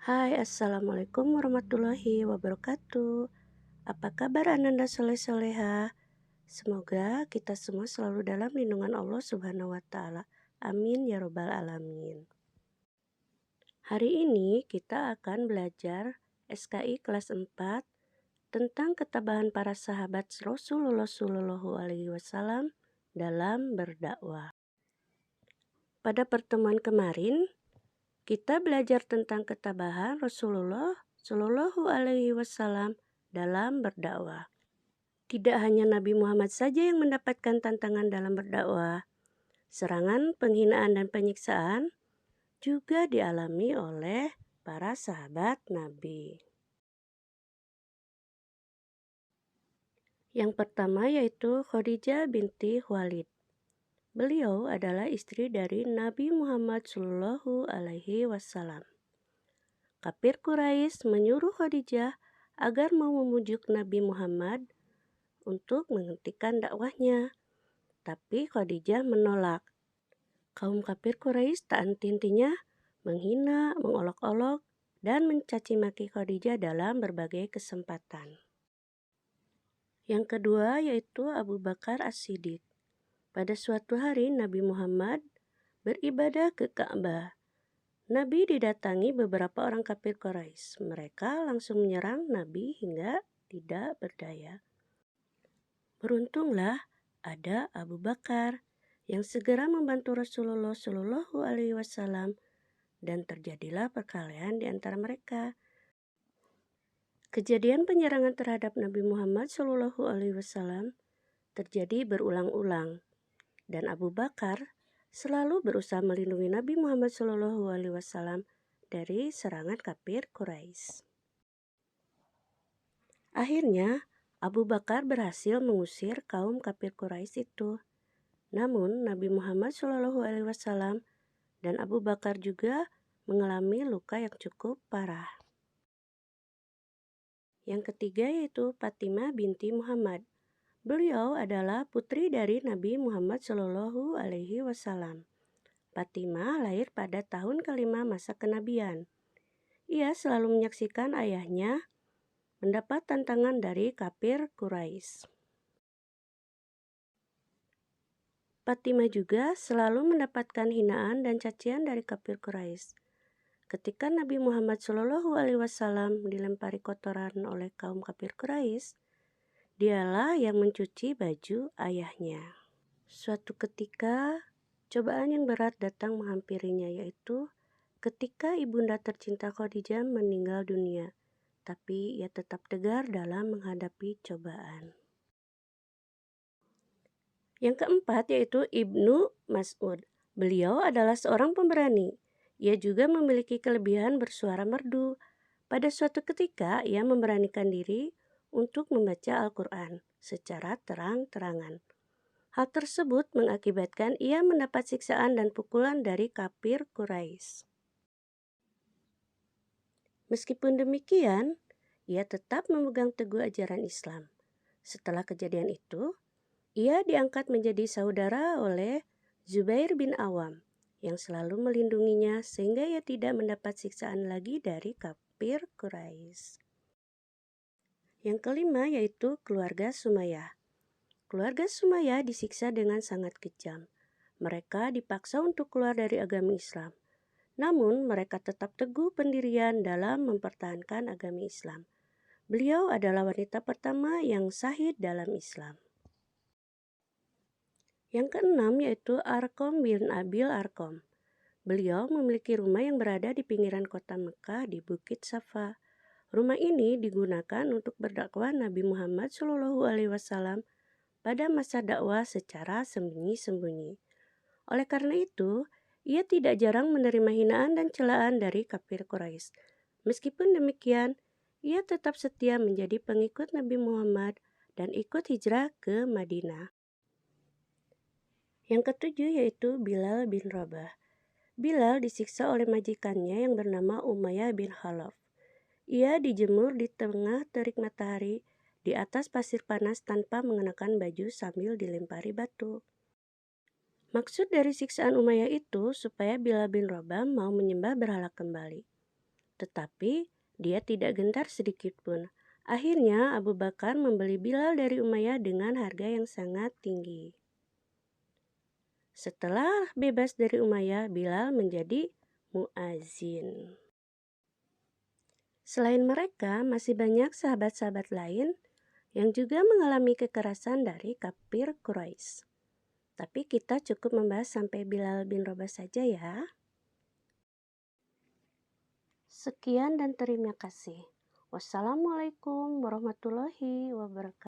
Hai, Assalamualaikum warahmatullahi wabarakatuh. Apa kabar Ananda soleh-soleha? Semoga kita semua selalu dalam lindungan Allah Subhanahu wa Ta'ala. Amin ya Robbal 'Alamin. Hari ini kita akan belajar SKI kelas 4 tentang ketabahan para sahabat Rasulullah Shallallahu Alaihi Wasallam dalam berdakwah. Pada pertemuan kemarin, kita belajar tentang ketabahan Rasulullah Shallallahu Alaihi Wasallam dalam berdakwah. Tidak hanya Nabi Muhammad saja yang mendapatkan tantangan dalam berdakwah, serangan, penghinaan, dan penyiksaan juga dialami oleh para sahabat Nabi. Yang pertama yaitu Khadijah binti Khuwailid. Beliau adalah istri dari Nabi Muhammad Shallallahu Alaihi Wasallam. Kafir Quraisy menyuruh Khadijah agar mau memujuk Nabi Muhammad untuk menghentikan dakwahnya. Tapi Khadijah menolak. Kaum kafir Quraisy tak henti-hentinya menghina, mengolok-olok, dan mencaci maki Khadijah dalam berbagai kesempatan. Yang kedua yaitu Abu Bakar As-Siddiq. Pada suatu hari Nabi Muhammad beribadah ke Ka'bah. Nabi didatangi beberapa orang kafir Quraisy. Mereka langsung menyerang Nabi hingga tidak berdaya. Beruntunglah ada Abu Bakar yang segera membantu Rasulullah Shallallahu Alaihi Wasallam dan terjadilah perkelahian di antara mereka. Kejadian penyerangan terhadap Nabi Muhammad Shallallahu Alaihi Wasallam terjadi berulang-ulang dan Abu Bakar selalu berusaha melindungi Nabi Muhammad Shallallahu Alaihi Wasallam dari serangan kafir Quraisy. Akhirnya Abu Bakar berhasil mengusir kaum kafir Quraisy itu. Namun Nabi Muhammad Shallallahu Alaihi Wasallam dan Abu Bakar juga mengalami luka yang cukup parah. Yang ketiga yaitu Fatimah binti Muhammad. Beliau adalah putri dari Nabi Muhammad Shallallahu Alaihi Wasallam. Fatimah lahir pada tahun kelima masa kenabian. Ia selalu menyaksikan ayahnya mendapat tantangan dari kafir Quraisy. Fatimah juga selalu mendapatkan hinaan dan cacian dari kafir Quraisy. Ketika Nabi Muhammad Shallallahu Alaihi Wasallam dilempari kotoran oleh kaum kafir Quraisy, dialah yang mencuci baju ayahnya. Suatu ketika, cobaan yang berat datang menghampirinya, yaitu ketika ibunda tercinta Khadijah meninggal dunia, tapi ia tetap tegar dalam menghadapi cobaan. Yang keempat yaitu Ibnu Mas'ud. Beliau adalah seorang pemberani. Ia juga memiliki kelebihan bersuara merdu. Pada suatu ketika, ia memberanikan diri untuk membaca Al-Quran secara terang-terangan. Hal tersebut mengakibatkan ia mendapat siksaan dan pukulan dari kafir Quraisy. Meskipun demikian, ia tetap memegang teguh ajaran Islam. Setelah kejadian itu, ia diangkat menjadi saudara oleh Zubair bin Awam yang selalu melindunginya sehingga ia tidak mendapat siksaan lagi dari kafir Quraisy. Yang kelima yaitu keluarga Sumayyah. Keluarga Sumayyah disiksa dengan sangat kejam. Mereka dipaksa untuk keluar dari agama Islam. Namun mereka tetap teguh pendirian dalam mempertahankan agama Islam. Beliau adalah wanita pertama yang syahid dalam Islam. Yang keenam yaitu Arqam bin Abil Arqam. Beliau memiliki rumah yang berada di pinggiran kota Mekah di Bukit Safa. Rumah ini digunakan untuk berdakwah Nabi Muhammad SAW pada masa dakwah secara sembunyi-sembunyi. Oleh karena itu, ia tidak jarang menerima hinaan dan celaan dari kafir Quraisy. Meskipun demikian, ia tetap setia menjadi pengikut Nabi Muhammad dan ikut hijrah ke Madinah. Yang ketujuh yaitu Bilal bin Rabah. Bilal disiksa oleh majikannya yang bernama Umayyah bin Khalaf. Ia dijemur di tengah terik matahari di atas pasir panas tanpa mengenakan baju sambil dilempari batu. Maksud dari siksaan Umayyah itu supaya Bilal bin Rabah mau menyembah berhala kembali. Tetapi dia tidak gentar sedikit pun. Akhirnya Abu Bakar membeli Bilal dari Umayyah dengan harga yang sangat tinggi. Setelah bebas dari Umayyah, Bilal menjadi muazin. Selain mereka, masih banyak sahabat-sahabat lain yang juga mengalami kekerasan dari kafir Quraisy. Tapi kita cukup membahas sampai Bilal bin Rabah saja ya. Sekian dan terima kasih. Wassalamualaikum warahmatullahi wabarakatuh.